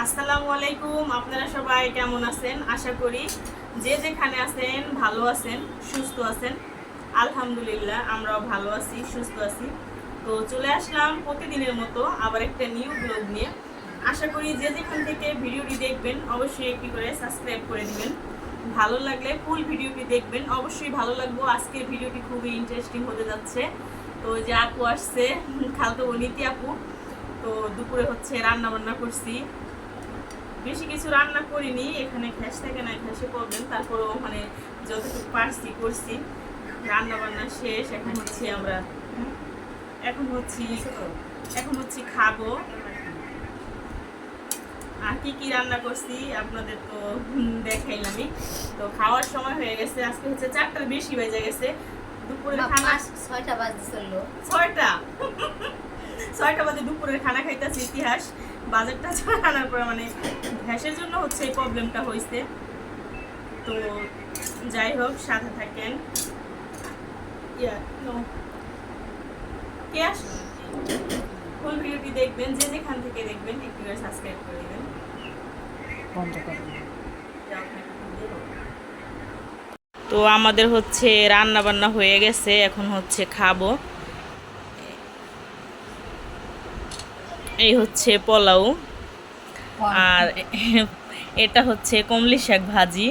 আসসালামু আলাইকুম। আপনারা সবাই কেমন আছেন? আশা করি যে যেখানে আছেন ভালো আছেন, সুস্থ আছেন। আলহামদুলিল্লাহ আমরাও ভালো আছি, সুস্থ আছি। তো চলে আসলাম প্রতিদিনের মতো আবার একটা নিউ ব্লগ নিয়ে। আশা করি যে যেখান থেকে ভিডিওটি দেখবেন অবশ্যই একটি করে সাবস্ক্রাইব করে দিবেন। ভালো লাগলে ফুল ভিডিওটি দেখবেন, অবশ্যই ভালো লাগবে। আজকের ভিডিওটি খুবই ইন্টারেস্টিং হতে যাচ্ছে। তো যে আপু আসছে, খালতো নীতি আপু। তো দুপুরে হচ্ছে রান্না বান্না করছি, বেশি কিছু রান্না করিনি, এখানে গ্যাস থাকে না, গ্যাসে প্রবলেম, তারপরেও মানে যতটুকু পারছি করছি। রান্না বান্না শেষ, এখন হচ্ছে খাবো। আর কি কি রান্না করছি আপনাদের তো দেখাইলামই। তো খাওয়ার সময় হয়ে গেছে, আজকে হচ্ছে 4টার বেশি বেজে গেছে। দুপুরের খানা 6টা বাজে চললো। 6টা বাজে দুপুরের খানা খাইতেছি। ইতিহাস বাজারটা আনার পর মানে গ্যাসের জন্য হচ্ছে এই প্রবলেমটা হয়েছে। তো যাই হোক, সাথে থাকেন। ফুল ভিডিওটি দেখবেন, যে যেখান থেকে দেখবেন একটু করে সাবস্ক্রাইব করে দেবেন। তো আমাদের হচ্ছে রান্না বান্না হয়ে গেছে, এখন হচ্ছে খাবো। এই হচ্ছে পোলাও, আর এটা হচ্ছে কমলি শাক ভাজি,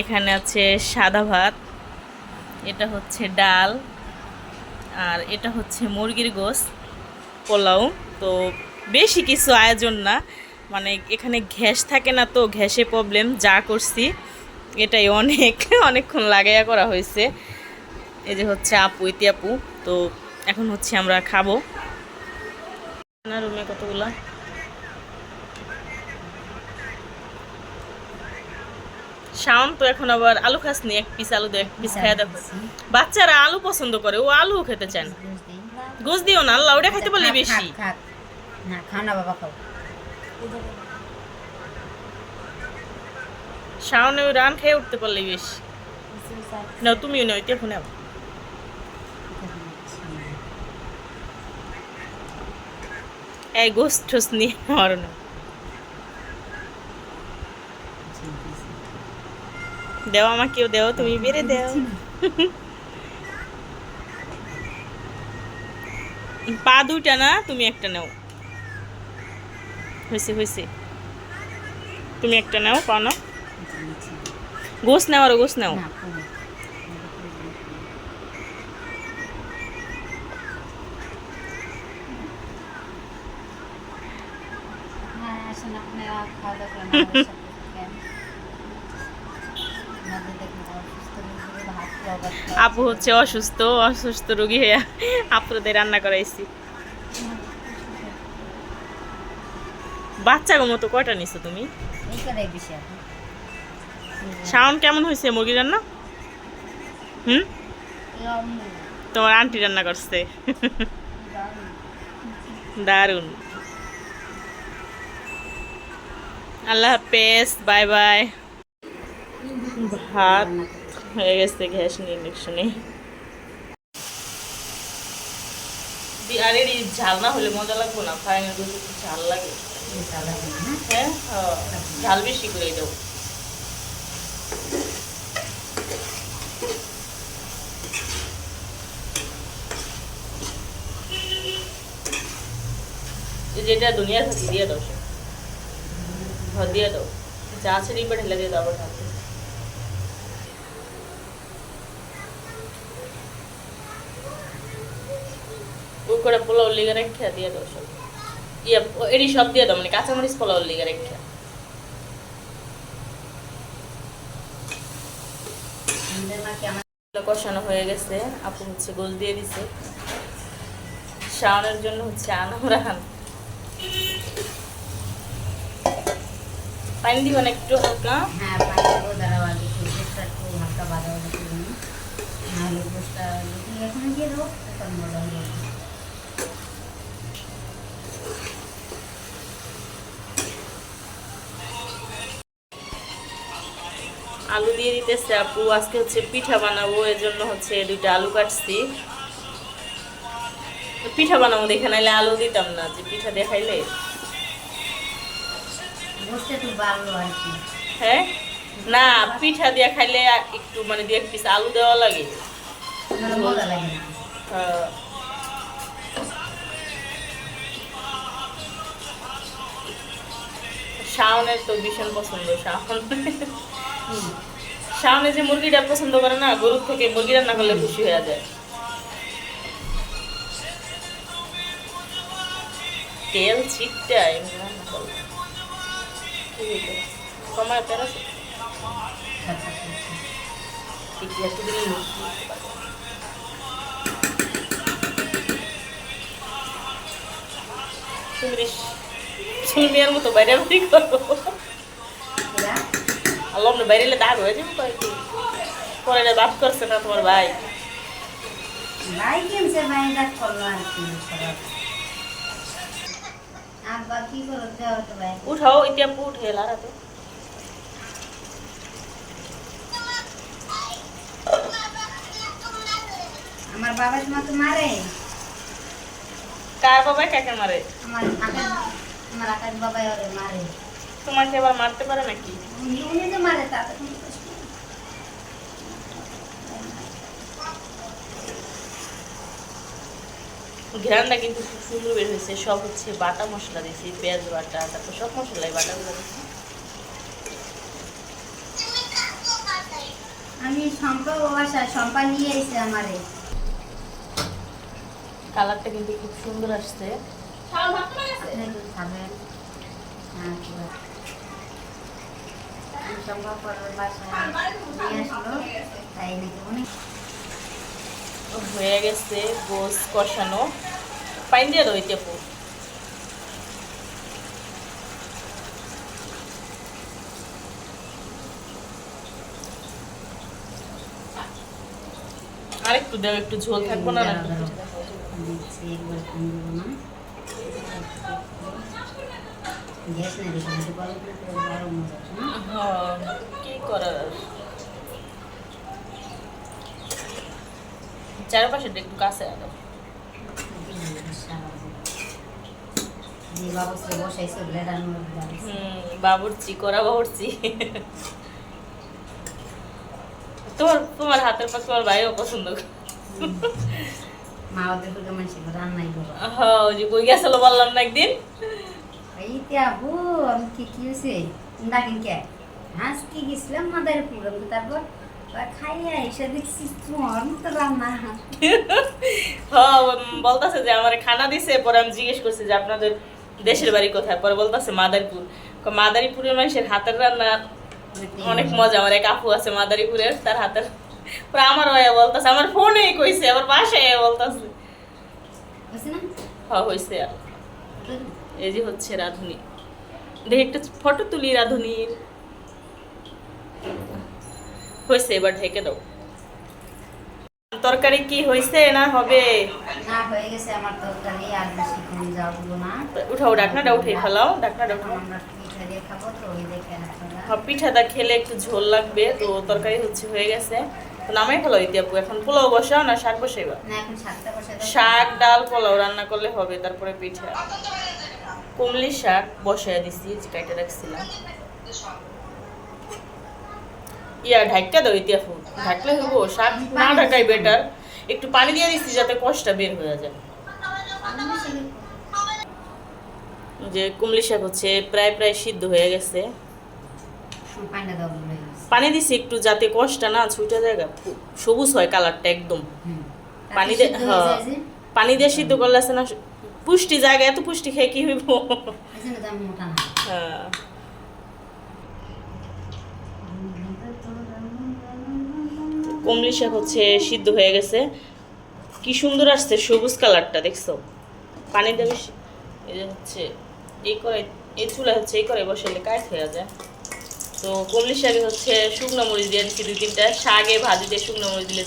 এখানে আছে সাদা ভাত, এটা হচ্ছে ডাল, আর এটা হচ্ছে মুরগির গোশত পোলাও। তো বেশি কিছু আয়োজন না, মানে এখানে গ্যাস থাকে না, তো গ্যাসে প্রবলেম, যা করছি এটাই অনেকক্ষণ লাগাইয়া করা হয়েছে। এই যে হচ্ছে আপু, ইতি আপু। তো এখন হচ্ছে আমরা খাবো। রুমে কতগুলা শাওন তো এখন আবার আলু খাসনি, এক পিস আলু দে, এক পিস খাইয়া দেখো। বাচ্চারা আলু পছন্দ করে, ও আলু খেতে চান। গোস দিও না, আল্লাহ ওটা খাইতে পারলে বেশি। না খাও না বাবা, খাও। শাওনে ওই রান খেয়ে উঠতে পারলে বেশি। না তুমিও নয়, এখন এই গোস ঠোস নিয়ে আমার না দেও, আমাকেও দেও, তুমি বেড়ে দেও। পা দুইটা না, তুমি একটা নাও। হয়েছে হয়েছে, তুমি একটা নাও, পাও না। গোস নাও, আরো গোস নাও। আপু হচ্ছে অসুস্থ রোগী হয়ে আপুদের রান্না করাইছি। বাচ্চা মতো কয়টা নিছো তুমি? শাওন কেমন হয়েছে মুরগি রান্না? তোমার আন্টি রান্না করছে, দারুন। আল্লাহ হাফেজ, বাই বাই। ভাত হয়ে গেছে, গ্যাস নিয়ে ইন্ডাকশনে। আর এর ঝাল না হলে মজা লাগবো না, ফাইনাল ঝাল লাগে। হ্যাঁ, ঝাল বেশি করে দাও। যেটা দুনিয়া থাকি দিয়ে দাও, সে দিয়ে দাও, যা আছে রিপে ঢেলে দিয়ে দাও। ওই করে পোলাও লিগে রেখে দিয়ে দাও সব, এরই সব দিয়ে দাও, মানে কাঁচামরিচ পোলাও লিগে রেখে। কষানো হয়ে গেছে, আপু হচ্ছে গোল দিয়ে দিছে। শাওনের জন্য হচ্ছে আনাম, পানি দিবেন একটু হালকা। হ্যাঁ, পানি দেবো, দাঁড়াও আগে গোশটা একটু হালকা বাজা বাজা করে নিই, নাহলে গোশটা এখানে দিয়ে দেবো, তখন মজা হবে। আলু দিয়ে দিতেছে আপু, আজকে হচ্ছে পিঠা বানাবো, এর জন্য হচ্ছে 2টা আলু কাটছি। পিঠা বানাবো দেখে, নাইলে আলু দিতাম না, যে পিঠা দেখাইলে বসতে তো ভালো আর কি। হ্যাঁ না পিঠা দিয়ে খাইলে একটু মানে দু এক পিস আলু দেওয়া লাগে। তাহলে মজা লাগে না। হ্যাঁ। শাওনের তো ভীষণ পছন্দ শাওন। হুম। শাওনে যে মুরগিটা পছন্দ করে না, গরুর থেকে মুরগি রান্না করলে খুশি হয়ে যায়। তেল ছিটটাই রান্না করলে। কি হইলো? সময় পেরেছে ঠিক একটু দিলে সুলমিয়ার মতো বাইরে বাড়ি করবো। এরা আল্লাহ বাইরে এলে দাগ হয়ে যাবে কয়েকদিন পরে এটা বাপ করছে না তোমার ভাই। ভাই কেমছে ভাই ডাক করলো আর কি সবার। আব্বা কি করো দেওয়া তো ভাই। উঠাও ইতিয়া উঠে লারা তো আমার বাবার মা তো মারে। কার বাবা কাকে মারে? আমার আকাশ বাবাই ওরে মারে। তোমাকে আবার মারতে পারে নাকি? উনি তো মারে তাতে কোনো প্রশ্ন নেই। ঘ্রানটা কিন্তু খুব সুন্দর বের হয়েছে। সব হচ্ছে বাটা মশলা দিয়েছি, পেঁয়াজ বাটা, তারপর সব মশলাই বাটাগুলো দিয়েছি। আমি শম্পা বাসায় শম্পা নিয়ে এসে আমারে। কালারটা কিন্তু খুব সুন্দর আসছে। আপনি একটু খাবেন? হ্যাঁ ঠিক আছে। আমি শম্পা পরের বাসায় নিয়ে আসলো তাই নাকি অনেক হয়ে গেছে গোস কষানো। পাইন দিয়ে দাও ইতিয়া পু। আরেকটু দেও, একটু ঝোল থাকবো না নাকি? দিচ্ছি একবার কম দেবো না। গ্যাস না দেখুন একটু গরম করে গরম মজা না। হ্যাঁ কি করার আর। চারপাশে একটু কাছে আনো। যে বাবুকে বসাইছে ব্লেডার মধ্যে বাবুর্চি করা বাবুর্চি। তোমার হাতের পাক তোমার ভাইও পছন্দ করে। মা ওদের দুটো মানুষের রান্নাই করো। হ্যাঁ ওই যে কই গেছিল বললাম না একদিন। এইতে আবু আমি কি হয়েছে ডাকিন কে হাঁস কি গেছিলাম মাদারীপুর আমি তারপর খাইয়া এসে দেখছি তোমার মতো রান্না। হ্যাঁ বলতাছে যে আমার খানা দিছে, পরে আমি জিজ্ঞেস করছি যে আপনাদের দেশের বাড়ি কোথায়, পরে বলতাছে মাদারীপুর। মাদারীপুরের মানুষের হাতের রান্না অনেক মজা। আমার এক আপু আছে মাদারীপুরের, তার হাতের পরে আমার ভাইয়া বলতাছে, আমার ফোনেই কইছে, আমার বাসায় বলতাছে। বুঝছি না হ্যাঁ হয়েছে। এই যে হচ্ছে রাঁধুনি, দেখি একটা ফটো তুলি রাঁধুনির। হয়েছে, এবার ঢেকে দাও। তরকারি কি হয়েছে না হবে? না হয়ে গেছে আমার তরকারি আর বেশিক্ষণ যাবো না। উঠাও, ঢাকনাটা উঠে ফেলাও, ঢাকনাটা উঠাও। আমরা পিঠা দিয়ে খাবো তো ওই দেখে আপনারা। হ্যাঁ পিঠাটা খেলে একটু ঝোল লাগবে, তো তরকারি হচ্ছে হয়ে গেছে, তো নামাই ফেলো ইতি আপু। এখন পোলাও বসাও না শাক বসাইবা? না এখন শাকটা বসে দাও। শাক ডাল পোলাও রান্না করলে হবে, তারপরে পিঠা। কুমলি শাক বসায় দিছি, যে কাইটা রাখছিলাম। ইয়া ঢাকটা দাও ইতি আপু, ঢাকলে হবো। শাক না ঢাকাই বেটার। একটু পানি দিয়ে দিচ্ছি যাতে কষটা বের হয়ে যায়। যে কুমলি শাক হচ্ছে প্রায় প্রায় সিদ্ধ হয়ে গেছে। পানি দাও বলে পানি দিছি একটু যাতে কষটা না ছুটে যায়, সবুজ হয় কালারটা একদম। পানি দিয়ে পানি দিয়ে সিদ্ধ করলে আছে না পুষ্টি জায়গা, এত পুষ্টি খেয়ে কি হইব। হ্যাঁ কমলি শাক হচ্ছে সিদ্ধ হয়ে গেছে, কি সুন্দর আসছে সবুজ কালারটা, দেখছো? পানি দেবে। এই যে হচ্ছে এই করে, এই চুলা হচ্ছে এই করে বসালে কাজ হয়ে যায়। তো কমলি শাকে হচ্ছে শুকনো মরিচ দিয়ে দিচ্ছি 2-3টা। শাকে ভাজি দিয়ে শুকনো মরিচ দিলে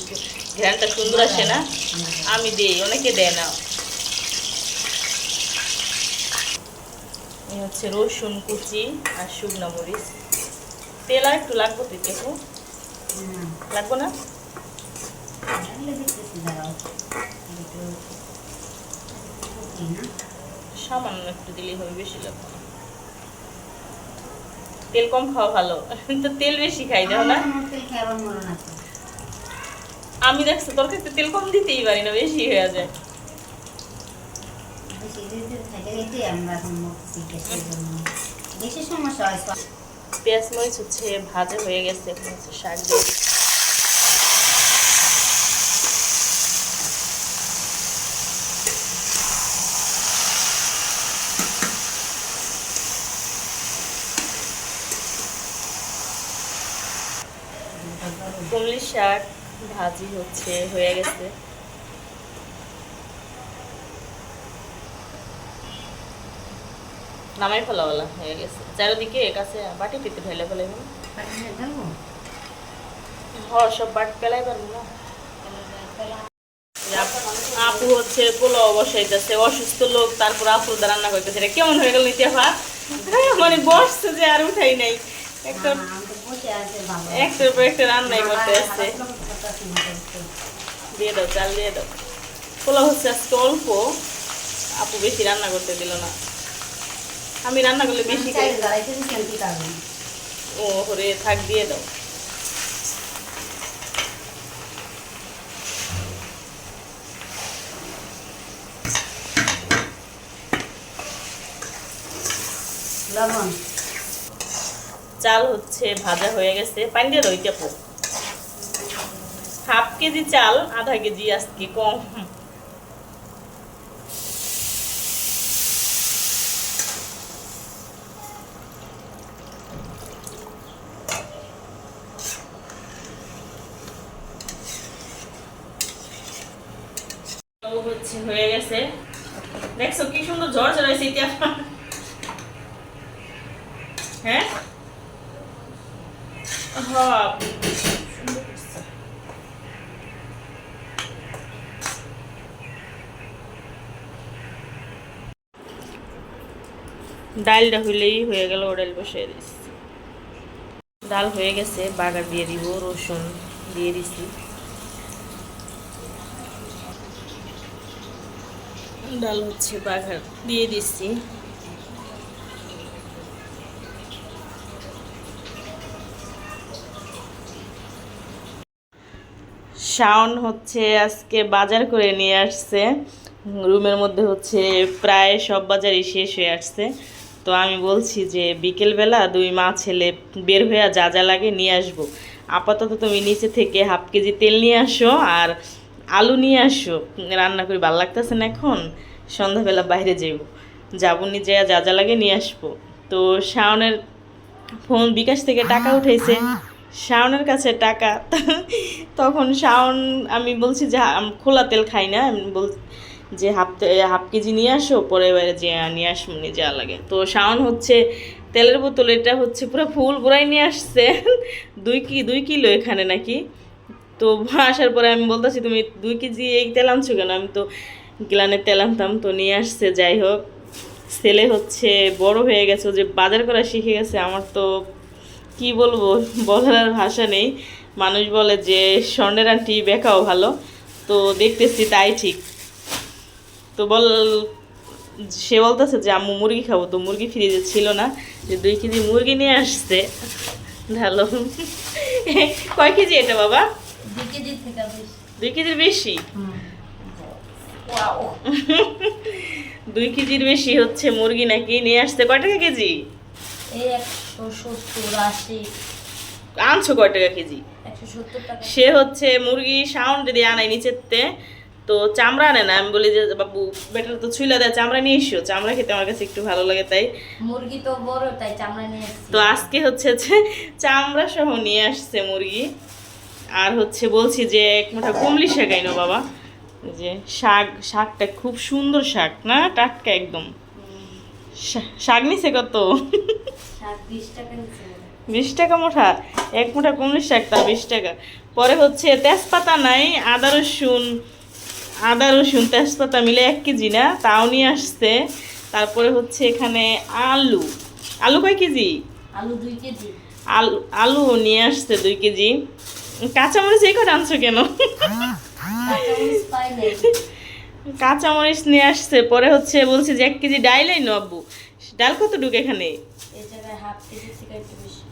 ঘ্রানটা সুন্দর আসে না? আমি দিই, অনেকে দেয় না। এই হচ্ছে রসুন কুচি আর শুকনো মরিচ। তেল আর একটু লাগবো, তুই দেখো লাগবো না? সামান্য একটু দিলেই হবে, বেশি লাগবে না। তেল কম খাওয়া ভালো, তো তেল বেশি খাই দাও না। আমার তেল খেয়ে আবার মরণ আছে। আমি দেখছি তোর কাছে তেল কম দিতেই পারি না, বেশি হয়ে যায়। বেশি দিতে থাকে এতে আমরা এখন মরছি গ্যাসের জন্য। বেশি সমস্যা হয়। পেঁয়াজ মরিচ হচ্ছে ভাজা হয়ে গেছে, এখন হচ্ছে শাক দিয়ে দিচ্ছি। কমলি শাক ভাজি হচ্ছে হয়ে গেছে। নামাই ফেলাওয়ালা হয়ে গেছে, চারিদিকে কাছে বাটি পেতে ফেলে ফেলে সব বাটি পেলাই পারবো না। আপু হচ্ছে পোলাও বসাইতেছে, অসুস্থ লোক, তারপর আপু রান্না করতেছে। এটা কেমন হয়ে গেল নিতে ভাত, মানে বসছে যে আর উঠাই নাই, একটার পর একটা রান্নাই করতে আসছে। দিয়ে দাও, চাল দিয়ে দাও। পোলাও হচ্ছে আজকে অল্প, আপু বেশি রান্না করতে দিল না। আমি রান্না করলে বেশি ও হরে থাক, দিয়ে দাও। লবণ চাল হচ্ছে ভাজা হয়ে গেছে, পানি দিয়ে দাও। এটা হাফ কেজি চাল, আধা কেজি আজকে কম। হচ্ছে হয়ে গেছে, দেখছো কি সুন্দর ঝড় চড়াইছে এটা। হ্যাঁ ডালটা হইলেই হয়ে গেল, ডাল বসিয়ে দিচ্ছি। ডাল হয়ে গেছে, বাগার দিয়ে দিব, রসুন দিয়ে দিছি। ডাল হচ্ছে বাগার দিয়ে দিচ্ছি। শাওন হচ্ছে আজকে বাজার করে নিয়ে আসছে, রুমের মধ্যে হচ্ছে প্রায় সব বাজারই শেষ হয়ে আসছে। তো আমি বলছি যে বিকেলবেলা দুই মা ছেলে বের হয়ে যা যা লাগে নিয়ে আসবো। আপাতত তুমি নিচে থেকে হাফ কেজি তেল নিয়ে আসো আর আলু নিয়ে আসো, রান্না করে ভালো লাগতেছে না এখন, সন্ধ্যাবেলা বাইরে যাবো নিজে যা যা লাগে নিয়ে আসবো। তো শাওনের ফোন বিকাশ থেকে টাকা উঠাইছে, শাওনের কাছে টাকা। তখন শাওন, আমি বলছি যে খোলা তেল খাই না, আমি বল যে হাফ কেজি নিয়ে আসো, পরে এবারে যে নিয়ে আসবো যা লাগে। তো শাওন হচ্ছে তেলের বোতল, এটা হচ্ছে পুরো ফুল ভরাই নিয়ে আসছে, 2 কিলো এখানে নাকি। তো আসার পরে আমি বলতেছি তুমি 2 কেজি এই তেল আনছো কেন, আমি তো গ্লানের তেল আনতাম। তো নিয়ে আসছে। যাই হোক, ছেলে হচ্ছে বড় হয়ে গেছে, যে বাজার করা শিখে গেছে। আমার তো কি বলবো, বলার আর ভাষা নেই। মানুষ বলে যে স্বর্ণের আন্টি বেকাও ভালো, তো দেখতেছি তাই ঠিক। তো সে বলতেছে যে আম্মু মুরগি খাবো, তো মুরগি ফ্রিজে ছিল না, যে 2 কেজি মুরগি নিয়ে আসছে। ভালো। কয় কেজি এটা বাবা? 2 কেজির বেশি। 2 কেজির বেশি হচ্ছে মুরগি নাকি নিয়ে আসছে। কয় টাকা কেজি? 170-80। আনছো কয় টাকা কেজি? 170 টাকা। সে হচ্ছে মুরগি সাউন্ড দিয়ে আনাই নিচেতে, তো চামড়া আনে না। আমি বলি যে বাবু বেটার তো ছুইলা দেয়, চামড়া নিয়ে এসো, চামড়া খেতে আমার কাছে একটু ভালো লাগে, তাই মুরগি তো বড়, তাই চামড়া নিয়ে আসছে। তো আজকে হচ্ছে চামড়া সহ নিয়ে আসছে মুরগি। আর হচ্ছে বলছি যে এক মুঠা কুমলি শাক আইনো বাবা, যে শাকটা খুব সুন্দর শাক না, টাটকা একদম। শাক নিছে কত? 20 টাকা নিছে। 20 টাকা মুঠা, এক মুঠা কুমড়ির শাক তা 20 টাকা। পরে হচ্ছে তেজপাতা নাই, আদা রসুন তেজপাতা মিলে 1 কেজি না, তাও নিয়ে আসছে। তারপরে হচ্ছে এখানে আলু কয় কেজি? আলু 2 কেজি। আলু নিয়ে আসছে 2 কেজি। কাঁচামরিচ এই কটা আনছো কেন? কাঁচামরিচ নিয়ে আসছে, পরে হচ্ছে বলছে যে 1 কেজি ডাইলাই নো আব্বু। ডাল কত ঢুকে এখানে? এই জায়গায় হাফ কেজি থেকে একটু বেশি।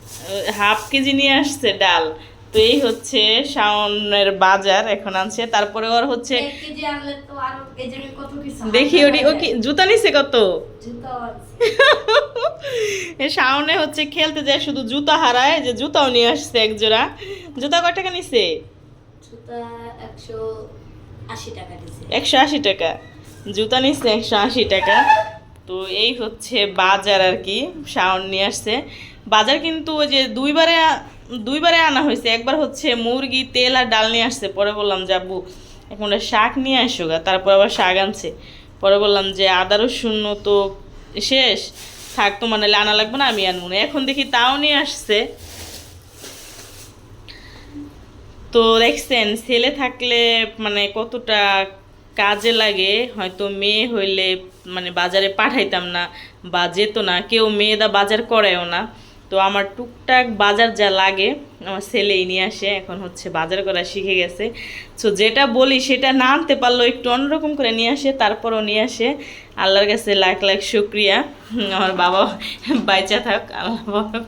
1/2 কেজি নিয়ে আসছে ডাল। তো এই হচ্ছে শাওনের বাজার এখন আনছে। তারপরে ওর হচ্ছে 1 কেজি আনলে তো আরো এই জায়গায় কত কিছু দেখি ও কি জুতা নিছে কত? জুতা আছে। শাওনে হচ্ছে খেলতে যায় শুধু জুতা হারায়, যে জুতাও নিয়ে আসছে এক জোড়া। জুতা কত টাকা নিছে? জুতা 180 টাকা দিছে। 180 টাকা জুতা নিচ্ছে, 180 টাকা। তো এই হচ্ছে বাজার আর কি, শাওন নিয়ে আসছে বাজার। কিন্তু ওই যে দুইবারে আনা হয়েছে। একবার হচ্ছে মুরগি, তেল আর ডাল নিয়ে আসছে। পরে বললাম যাবো এখন শাক নিয়ে আসো গা, তারপর আবার শাক আনছে। পরে বললাম যে আদা রসুন তো শেষ, থাক তো মানে আনা লাগবে না, আমি আনবো না। এখন দেখি তাও নিয়ে আসছে। তো দেখছেন ছেলে থাকলে মানে কতটা কাজে লাগে। হয়তো মেয়ে হইলে মানে বাজারে পাঠাইতাম না বা যেত না, কেউ মেয়েদা বাজার করেও না। তো আমার টুকটাক বাজার যা লাগে আমার ছেলেই নিয়ে আসে। এখন হচ্ছে বাজার করা শিখে গেছে। তো যেটা বলি সেটা না আনতে পারলেও একটু অন্যরকম করে নিয়ে আসে, তারপরও নিয়ে আসে। আল্লাহর কাছে লাখ লাখ শুক্রিয়া, আমার বাবা বাইচা থাক, আল্লাহ বাবা।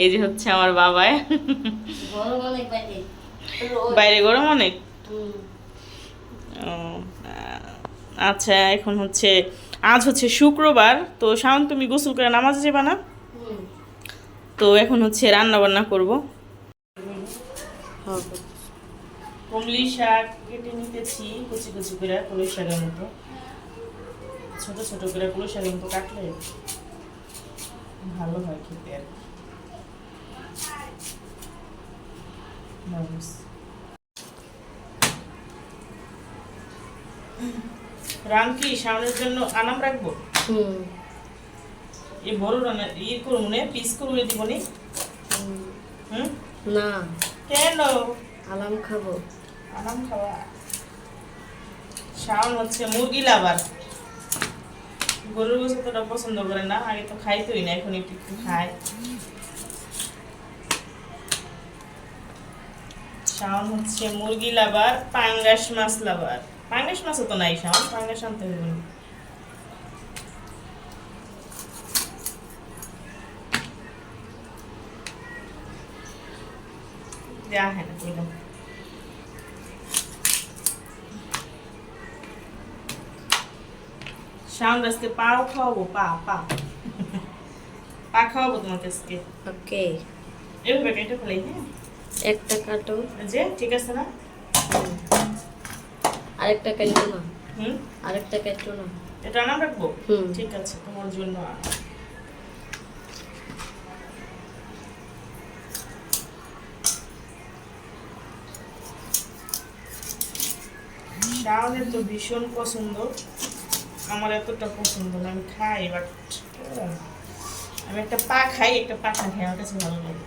এই যে হচ্ছে আমার বাবাই। গরম অনেক বাইরে। বাইরে গরম অনেক। হুম। ও, আচ্ছা এখন হচ্ছে আজ হচ্ছে শুক্রবার। তো শাওন তুমি গোসল করে নামাজে যাবা না? হুম। তো এখন হচ্ছে রান্না বান্না করবো। কমলি শাক কেটে নিতেছি কুচি কুচি করে, কলই শাকের মতো ছোট ছোট করে কলই শাকের মতো কাটলে ভালো হয় খেতে আর কি। ব্যাস। রাম কি শাওনের জন্য আনাম রাখবো? হুম। এই বড় রান্না করবো না, পিস করে দিব নি। হুম, না, কেন? আলাম খাবো। আনাম খাওয়া। শাওন হচ্ছে মুরগি লাভার, গরুর গোশত অতটা পছন্দ করে না। আগে তো খাইতোই না, এখন একটু একটু খায়। শাওন হচ্ছে মুরগি লাভার, পাঙ্গাস মাছ লাভার। পাঙ্গাস মাছও তো নাই শাওন, পাঙ্গাস আনতে হবে না। যা হ্যাঁ না কইলাম। শাওন আজকে পাও খাওয়াবো, পা পা পা খাওয়াবো তোমাকে আজকে। ওকে, এভাবে কেটে ফেলাই, হ্যাঁ একটা কাটো। যে ঠিক আছে না? আরেকটা কাটো না, হুম, আরেকটা কাটো না। এটা আনাম রাখবো? হুম। ঠিক আছে, তোমার জন্য আনাম। শাওনের তো ভীষণ পছন্দ, আমার এতটা পছন্দ না। আমি খাই বাট আমি একটা পা খাই, একটা পা না খাই, আমার কাছে ভালো লাগে।